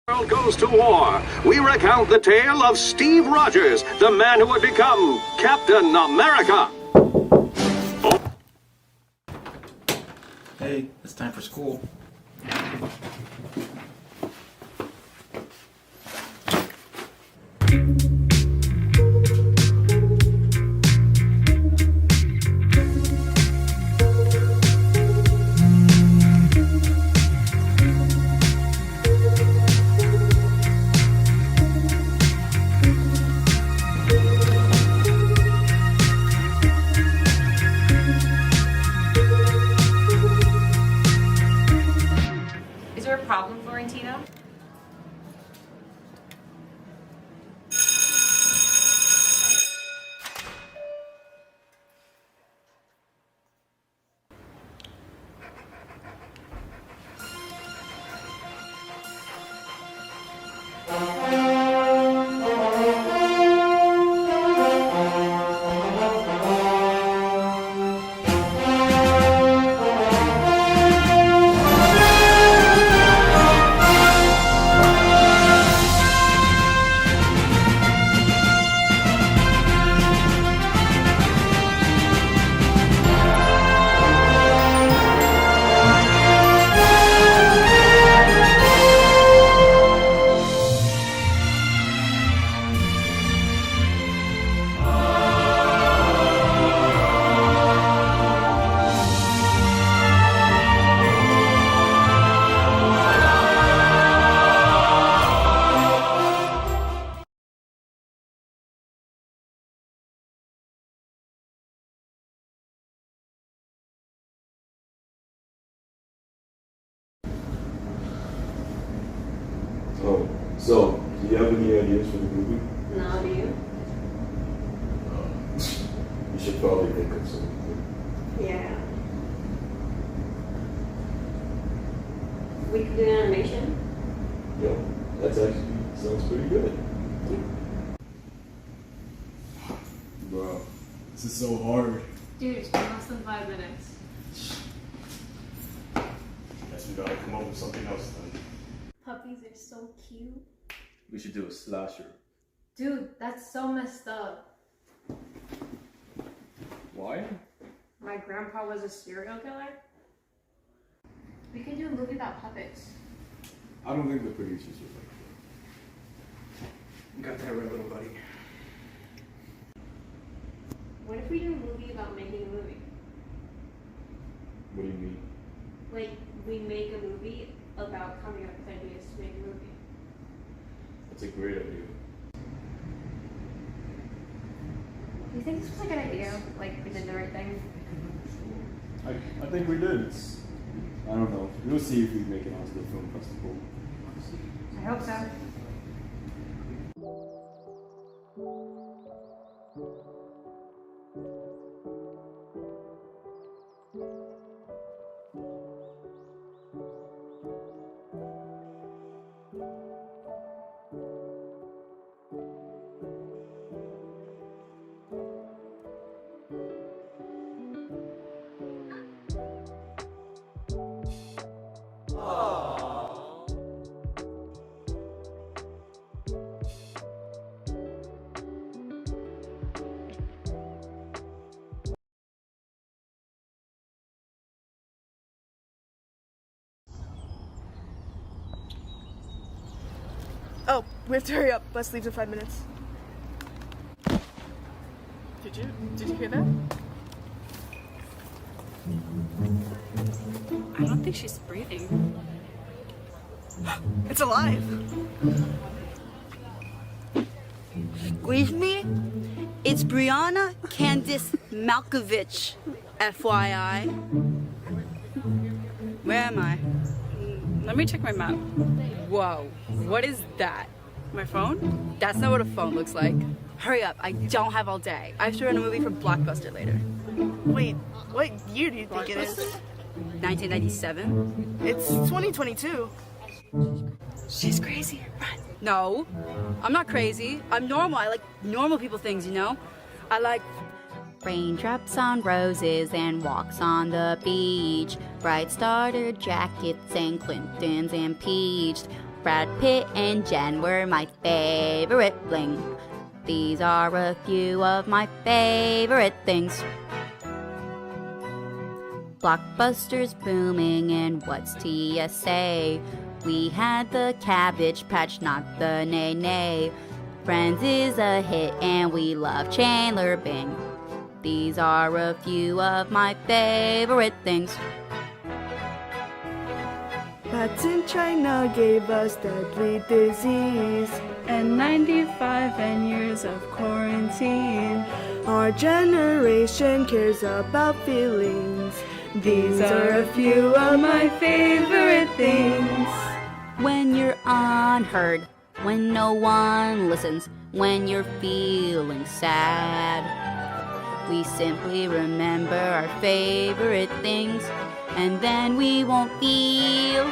World goes to war. We recount the tale of Steve Rogers, the man who would become Captain America. Hey, it's time for school. Is there a problem, Florentino? Oh, so do you have any ideas for the movie? No, do you? You should probably think of something. Yeah. We could do animation. Yeah, that's actually sounds pretty good. Bro, this is so hard. Dude, it's been less than 5 minutes. Guess we gotta come up with something else then. Puppies are so cute. We should do a slasher. Dude, that's so messed up. Why? My grandpa was a serial killer. We can do a movie about puppets. I don't think the producers would like that. Got that right, little buddy. What if we do a movie about making a movie? What do you mean? Like, we make a movie about coming up with ideas to make a movie. That's a great idea. Do you think this was a good idea? Like, we did the right thing? I think we did. I don't know. We'll see if we make it onto the film festival. I hope so. Oh, we have to hurry up. Bus leaves in 5 minutes. Did you hear that? I don't think she's breathing. It's alive. Excuse me? It's Brianna Candice Malkovich, FYI. Where am I? Let me check my map. Whoa, what is that? My phone? That's not what a phone looks like. Hurry up, I don't have all day. I have to run a movie for Blockbuster later. Wait, what year do you think it is? 1997? It's 2022. She's crazy. Run. No, I'm not crazy. I'm normal. I like normal people things, you know? I like raindrops on roses and walks on the beach, bright starter jackets and Clintons and peached, Brad Pitt and Jen were my favorite bling. These are a few of my favorite things. Blockbusters booming, and what's TSA? We had the Cabbage Patch, not the Nay Nay. Friends is a hit, and we love Chandler Bing. These are a few of my favorite things. Bats in China gave us deadly disease. And 95 years of quarantine. Our generation cares about feelings. These are a few of my favorite things. When you're unheard, when no one listens, when you're feeling sad, we simply remember our favorite things, and then we won't feel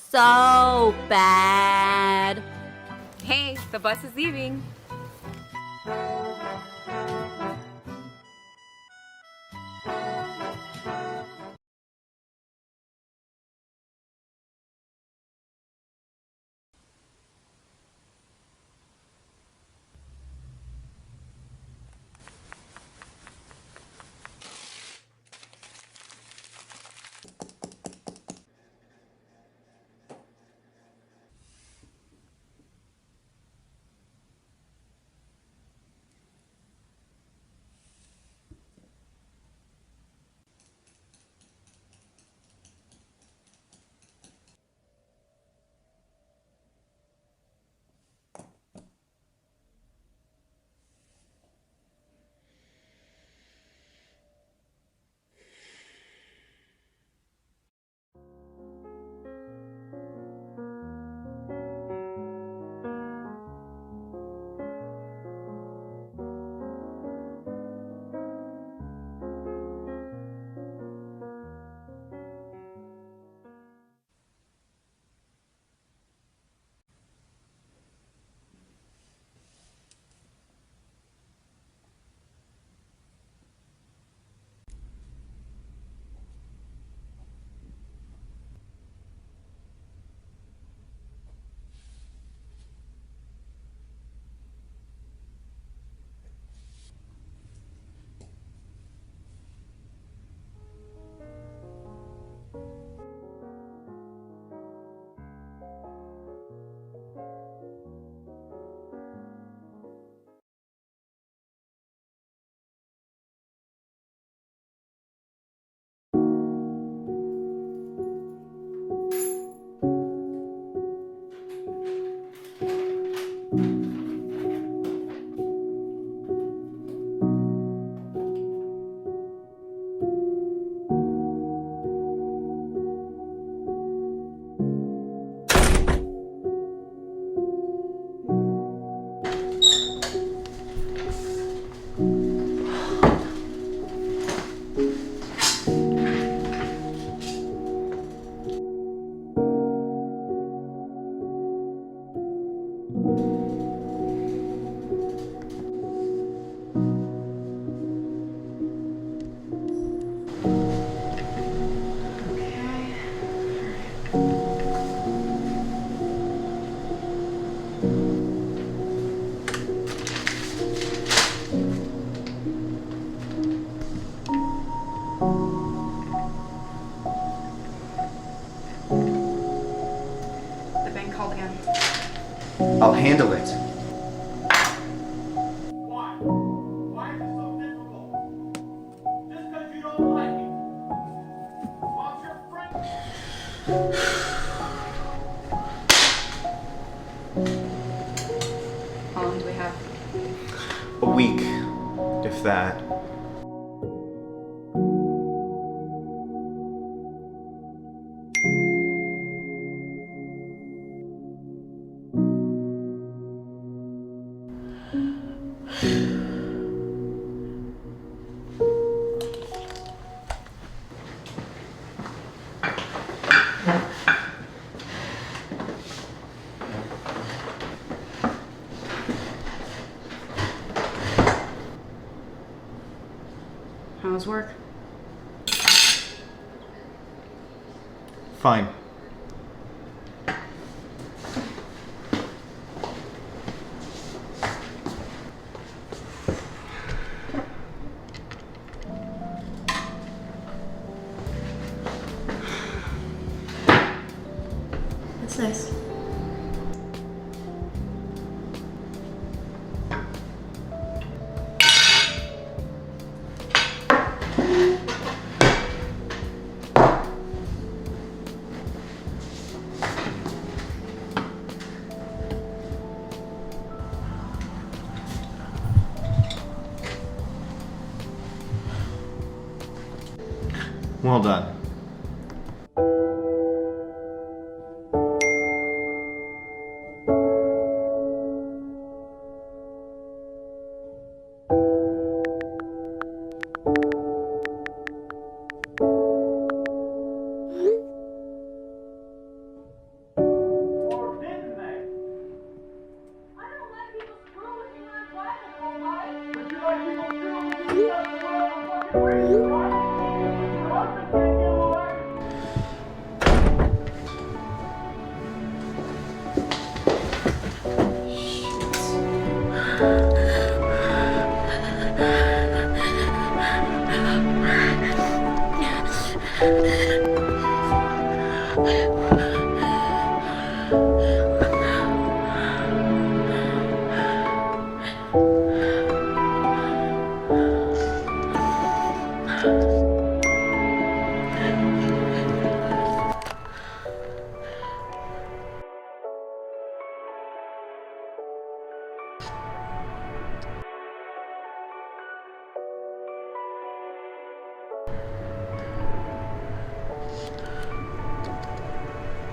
so bad. Hey, the bus is leaving. The bank called again. I'll handle it. Why? Why is it so difficult? Just because you don't like it. While your friend. How long do we have? A week, if that. How's work? Fine. What's this? Well done. Or didn't they? I don't let people screw with me when I'm driving, alright? But you like people screwing with you stuff to go on a fucking race, right? Your husband can't get a little extra.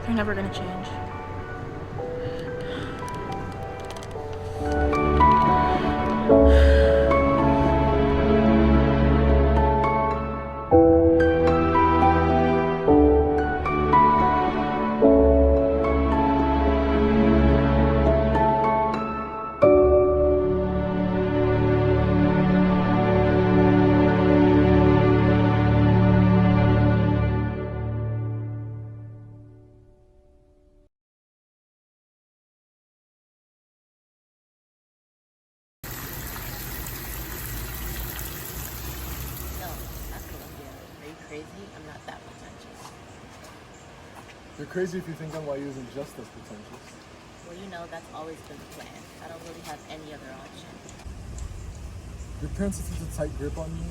They're never gonna change. You're crazy if you think NYU isn't just as pretentious. Well, you know, that's always been the plan. I don't really have any other option. Your parents have such a tight grip on you.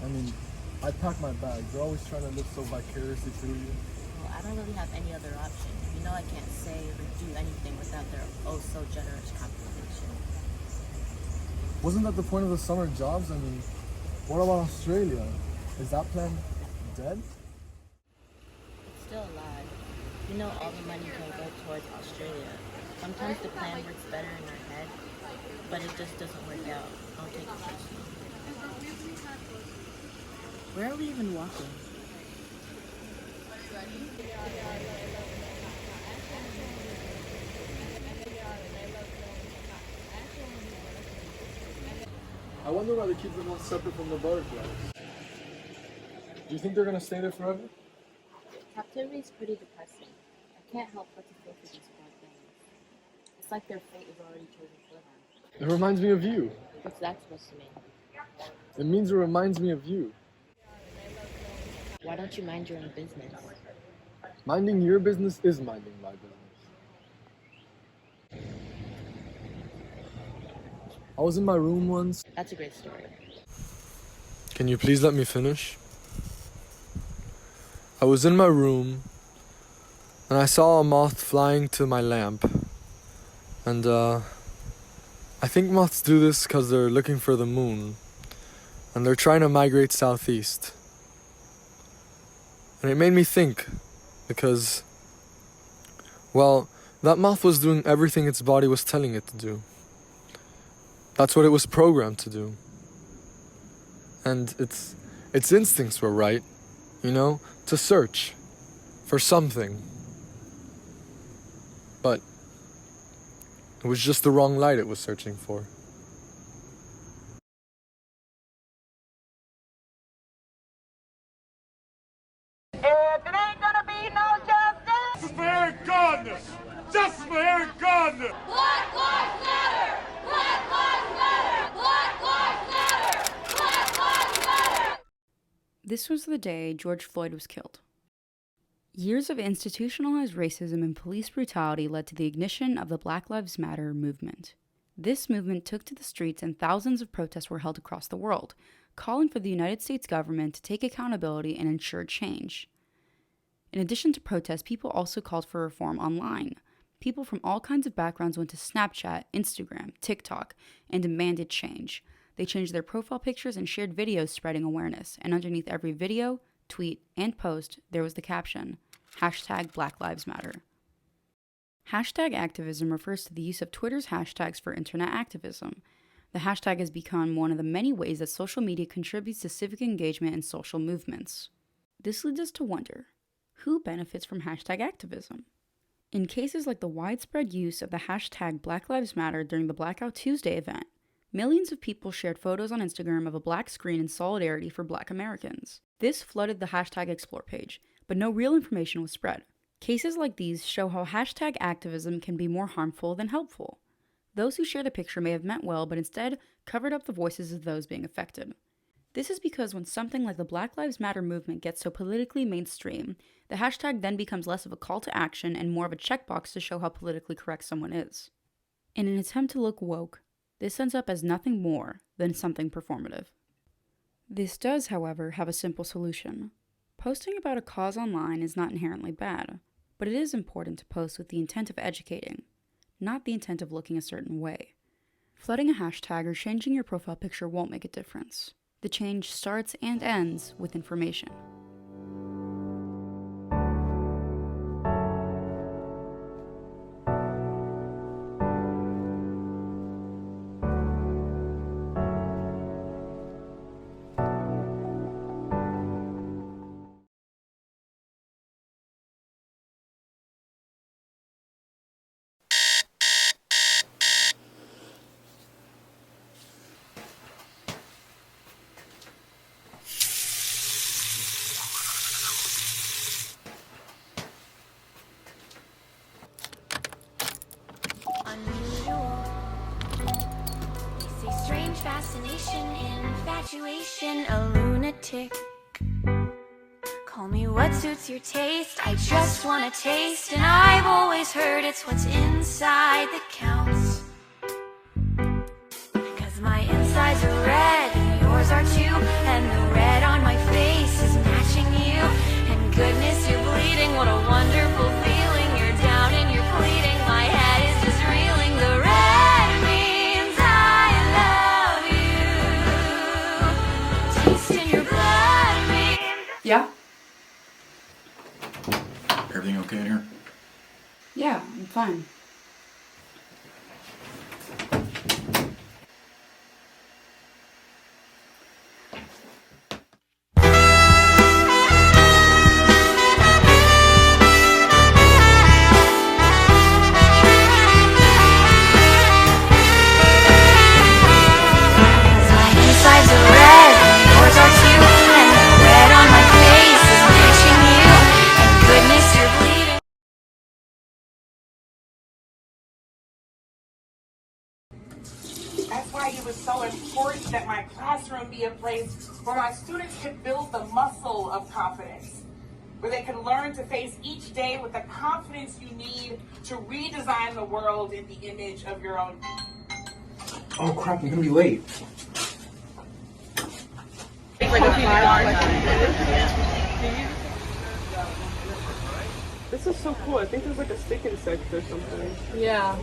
I mean, I pack my bags. They're always trying to live so vicariously through you. Well, I don't really have any other option. You know, I can't say or do anything without their oh so generous compensation. Wasn't that the point of the summer jobs? I mean, what about Australia? Is that plan dead? It's still alive. You know, all the money can go towards Australia. Sometimes the plan works better in our head, but it just doesn't work out. Don't take it personally. Where are we even walking? I wonder why they keep them all separate from the butterflies. Do you think they're gonna stay there forever? Captivity is pretty depressing. I can't help but to feel for these poor things. It's like their fate is already chosen for them. It reminds me of you. What's that supposed to mean? It means it reminds me of you. Why don't you mind your own business? Minding your business is minding my business. I was in my room once. That's a great story. Can you please let me finish? I was in my room and I saw a moth flying to my lamp. And I think moths do this because they're looking for the moon. And they're trying to migrate southeast. And it made me think because, well, that moth was doing everything its body was telling it to do. That's what it was programmed to do. And its instincts were right, you know, to search for something. But it was just the wrong light it was searching for. If it ain't gonna be no justice, justice for Eric Gardner! Justice for Eric Gardner! Black Lives Matter! Black Lives Matter! Black Lives Matter! Black Lives Matter! This was the day George Floyd was killed. Years of institutionalized racism and police brutality led to the ignition of the Black Lives Matter movement. This movement took to the streets and thousands of protests were held across the world, calling for the United States government to take accountability and ensure change. In addition to protests, people also called for reform online. People from all kinds of backgrounds went to Snapchat, Instagram, TikTok, and demanded change. They changed their profile pictures and shared videos spreading awareness, and underneath every video, tweet, and post, there was the caption, #BlackLivesMatter. Hashtag activism refers to the use of Twitter's hashtags for internet activism. The hashtag has become one of the many ways that social media contributes to civic engagement and social movements. This leads us to wonder, who benefits from hashtag activism? In cases like the widespread use of the hashtag Black Lives Matter during the Blackout Tuesday event, millions of people shared photos on Instagram of a black screen in solidarity for Black Americans. This flooded the hashtag Explore page, but no real information was spread. Cases like these show how hashtag activism can be more harmful than helpful. Those who share the picture may have meant well, but instead covered up the voices of those being affected. This is because when something like the Black Lives Matter movement gets so politically mainstream, the hashtag then becomes less of a call to action and more of a checkbox to show how politically correct someone is. In an attempt to look woke, this ends up as nothing more than something performative. This does, however, have a simple solution. Posting about a cause online is not inherently bad, but it is important to post with the intent of educating, not the intent of looking a certain way. Flooding a hashtag or changing your profile picture won't make a difference. The change starts and ends with information. Fascination, infatuation, a lunatic. Call me what suits your taste, I just want a taste. And I've always heard it's what's inside that counts. Cause my insides are red, and yours are too. And the red on my face is matching you. And goodness, you're bleeding, what a wonderful feeling. You're down and you're pleading, my head is just reeling. The red means I love you. Taste in your blood means... Yeah? Everything okay in here? Yeah, I'm fine. That's why it was so important that my classroom be a place where my students could build the muscle of confidence, where they could learn to face each day with the confidence you need to redesign the world in the image of your own. Oh crap, I'm gonna be late. This is so cool. I think there's like a stick insect or something. Yeah.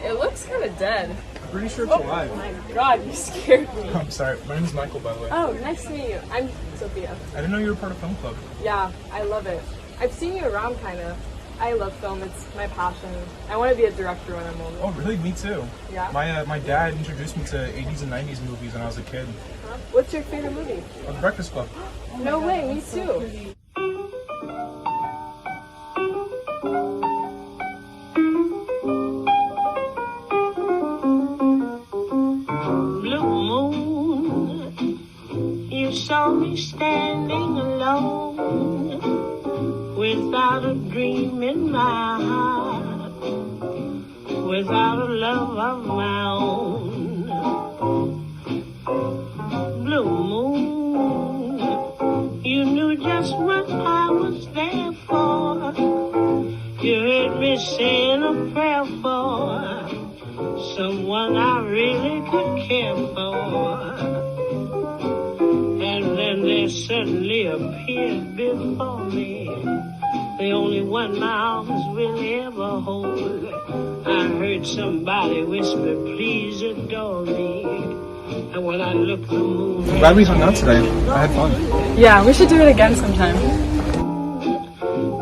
It looks kind of dead. I'm pretty sure it's alive. Oh my god, you scared me. I'm sorry. My name is Michael, by the way. Oh, nice to meet you. I'm Sophia. I didn't know you were part of film club. Yeah, I love it. I've seen you around kind of. I love film. It's my passion. I want to be a director when I'm older. Oh, really? Me too. Yeah? My dad introduced me to 80s and 90s movies when I was a kid. Huh? What's your favorite movie? The Breakfast Club. No way, me too. Saw me standing alone, without a dream in my heart, without a love of my own. Blue moon, you knew just what I was there for. You heard me saying a prayer for someone I really could care for. And then they suddenly appeared before me, the only one my arms will ever hold. I heard somebody whisper, please adore me. And when I looked, the moon... Glad we hung out today. I had fun. Yeah, we should do it again sometime.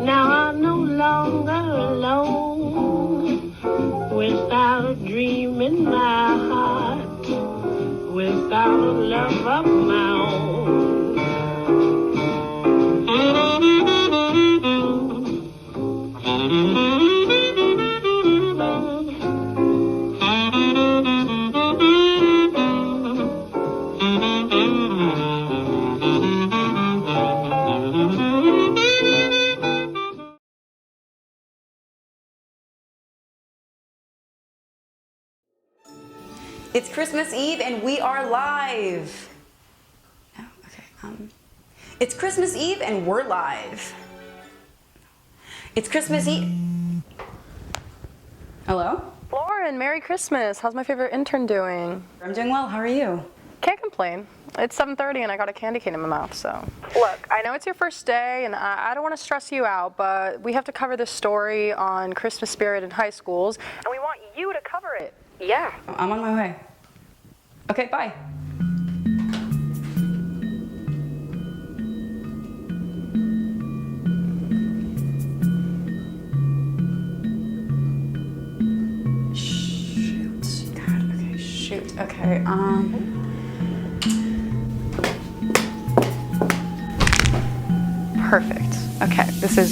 Now I'm no longer alone, without a dream in my heart, without a love of my own. It's Christmas Eve and we are live. Oh, okay. It's Christmas Eve and we're live. It's Christmas Eve. Hello? Lauren, Merry Christmas. How's my favorite intern doing? I'm doing well. How are you? Can't complain. It's 7:30 and I got a candy cane in my mouth, so. Look, I know it's your first day and I don't want to stress you out, but we have to cover this story on Christmas spirit in high schools, and we want you to cover it. Yeah. I'm on my way. Okay, bye. Shoot. God, okay, shoot. Okay, perfect. Okay, this is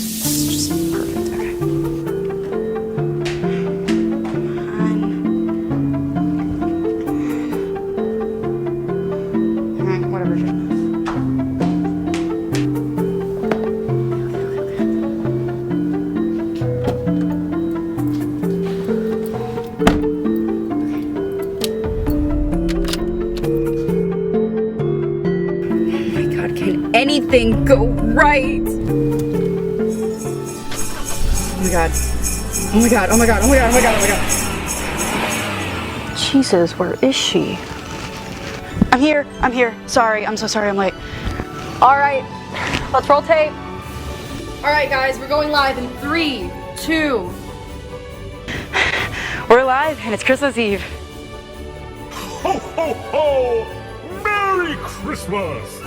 just perfect. Okay. Whatever. Anything go right? Oh my god. Oh my god, oh my god, oh my god, oh my god, oh my god. Jesus, where is she? I'm here. Sorry, I'm so sorry I'm late. All right, let's roll tape. All right, guys, we're going live in 3, 2. We're live and it's Christmas Eve. Ho, ho, ho! Merry Christmas!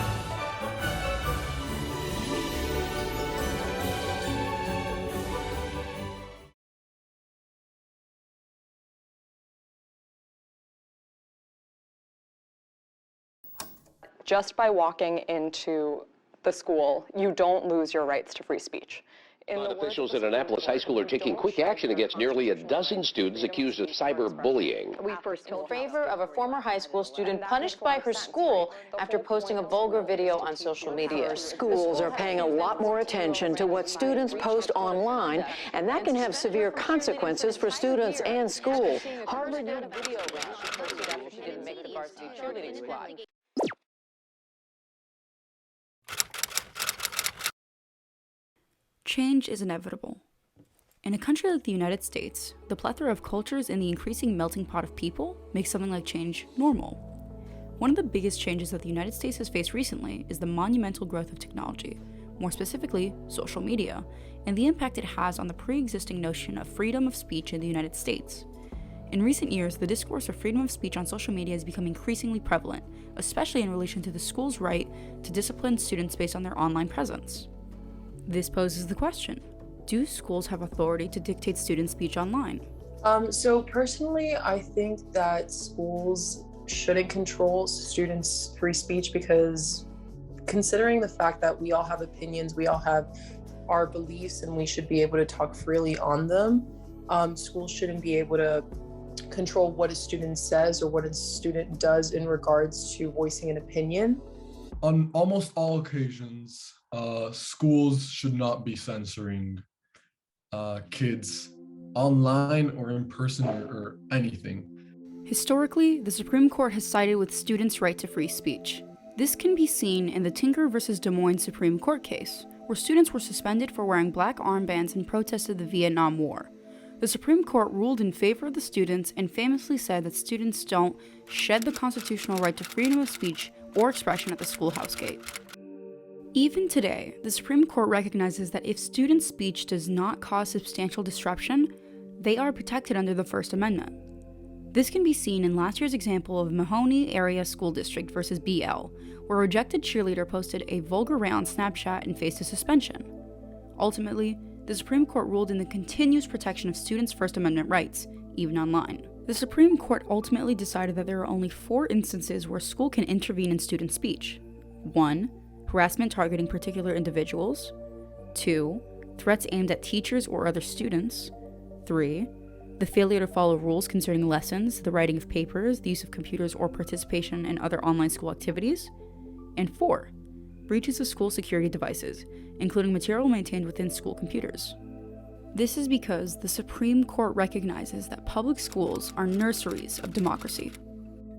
Just by walking into the school, you don't lose your rights to free speech. Officials at Annapolis High School are taking quick action against nearly a dozen students accused of cyberbullying. We first in favor of a former high school student punished by her school after posting a vulgar video on social media. Schools are paying a lot more attention to what students post online, and that can have severe consequences for students and schools. Harvard did a video rant she posted after she didn't make the varsity cheerleading squad. Change is inevitable. In a country like the United States, the plethora of cultures and the increasing melting pot of people makes something like change normal. One of the biggest changes that the United States has faced recently is the monumental growth of technology, more specifically, social media, and the impact it has on the pre-existing notion of freedom of speech in the United States. In recent years, the discourse of freedom of speech on social media has become increasingly prevalent, especially in relation to the school's right to discipline students based on their online presence. This poses the question, do schools have authority to dictate student speech online? So personally, I think that schools shouldn't control students' free speech because considering the fact that we all have opinions, we all have our beliefs, and we should be able to talk freely on them, schools shouldn't be able to control what a student says or what a student does in regards to voicing an opinion. On almost all occasions, schools should not be censoring kids online or in person or anything. Historically, the Supreme Court has sided with students' right to free speech. This can be seen in the Tinker versus Des Moines Supreme Court case, where students were suspended for wearing black armbands in protest of the Vietnam War. The Supreme Court ruled in favor of the students and famously said that students don't shed the constitutional right to freedom of speech or expression at the schoolhouse gate. Even today, the Supreme Court recognizes that if student speech does not cause substantial disruption, they are protected under the First Amendment. This can be seen in last year's example of Mahoney Area School District versus BL, where a rejected cheerleader posted a vulgar rant on Snapchat and faced a suspension. Ultimately, the Supreme Court ruled in the continuous protection of students' First Amendment rights, even online. The Supreme Court ultimately decided that there are only 4 instances where school can intervene in student speech. 1. Harassment targeting particular individuals. 2. Threats aimed at teachers or other students. 3. The failure to follow rules concerning lessons, the writing of papers, the use of computers, or participation in other online school activities. And 4. Breaches of school security devices, including material maintained within school computers. This is because the Supreme Court recognizes that public schools are nurseries of democracy.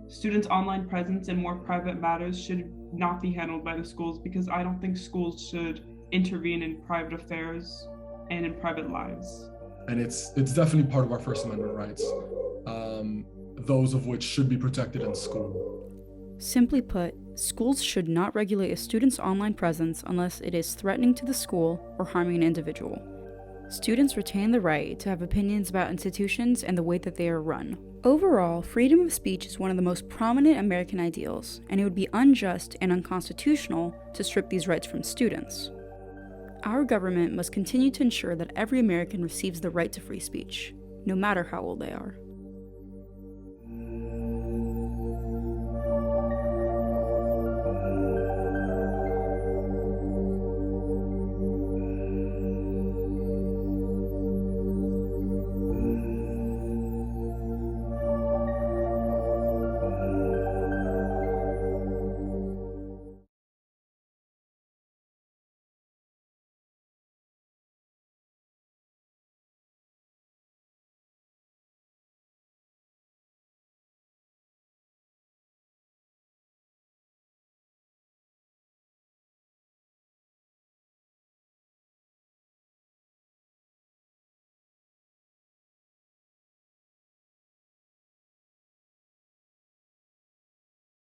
Students' online presence in more private matters should not be handled by the schools, because I don't think schools should intervene in private affairs and in private lives. And it's definitely part of our First Amendment rights, those of which should be protected in school. Simply put, schools should not regulate a student's online presence unless it is threatening to the school or harming an individual. Students retain the right to have opinions about institutions and the way that they are run. Overall, freedom of speech is one of the most prominent American ideals, and it would be unjust and unconstitutional to strip these rights from students. Our government must continue to ensure that every American receives the right to free speech, no matter how old they are.